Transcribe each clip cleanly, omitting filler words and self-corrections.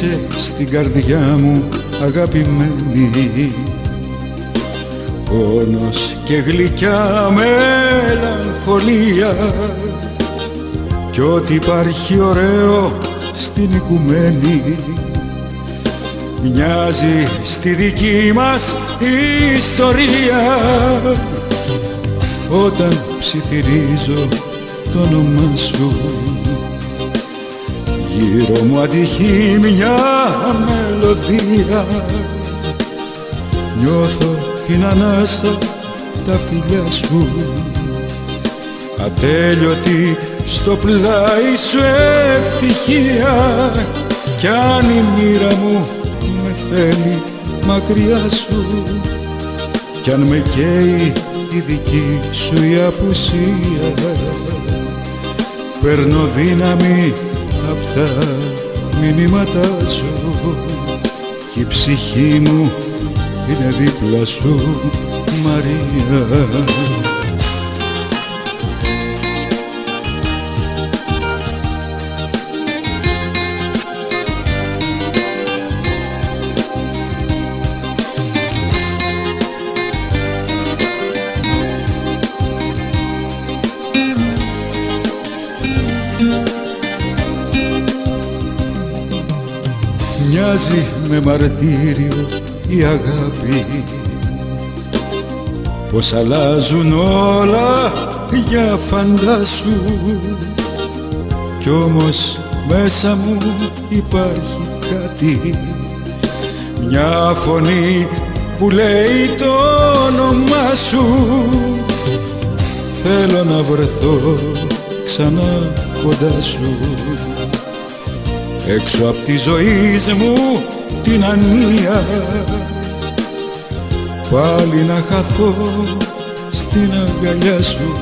είσαι στην καρδιά μου αγαπημένη, πόνος και γλυκιά μελαγχολία, κι ό,τι υπάρχει ωραίο στην οικουμένη μοιάζει στη δική μας ιστορία. Όταν ψιθυρίζω το όνομά σου, γύρω μου αντυχεί μια μελωδία. Νιώθω την ανάσα τα φιλιά σου, ατέλειωτη στο πλάι σου ευτυχία. Κι αν η μοίρα μου με θέλει μακριά σου, κι αν με καίει η δική σου η απουσία, παίρνω δύναμη απ' τα μηνύματά σου, κι η ψυχή μου είναι δίπλα σου, Μαρία. Μοιάζει με μαρτύριο η αγάπη, πως αλλάζουν όλα για φαντάσου, κι όμως μέσα μου υπάρχει κάτι, μια φωνή που λέει το όνομά σου. Θέλω να βρεθώ ξανά κοντά σου, έξω απ' τη ζωή μου την ανία, πάλι να χαθώ στην αγκαλιά σου,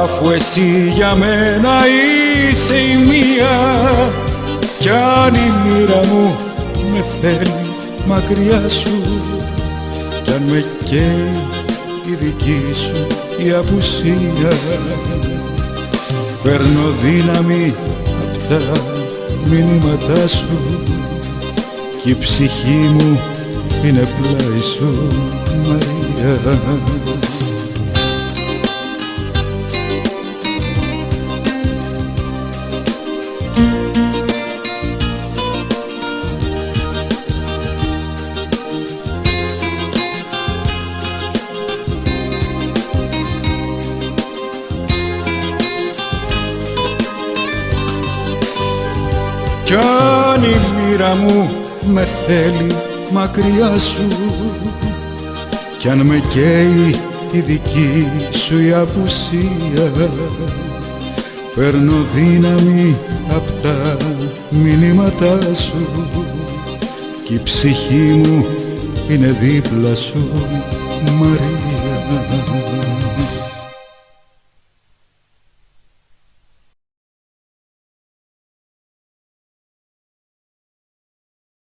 αφού εσύ για μένα είσαι η μία. Κι αν η μοίρα μου με θέλει μακριά σου, κι αν με καίει η δική σου η απουσία, παίρνω δύναμη απ' τα μηνύματά σου, κι η ψυχή μου είναι πλάι σου, Μαρία. Κι αν η μοίρα μου με θέλει μακριά σου, κι αν με καίει η δική σου η απουσία, παίρνω δύναμη απ' τα μηνύματά σου, κι η ψυχή μου είναι δίπλα σου, Μαρία.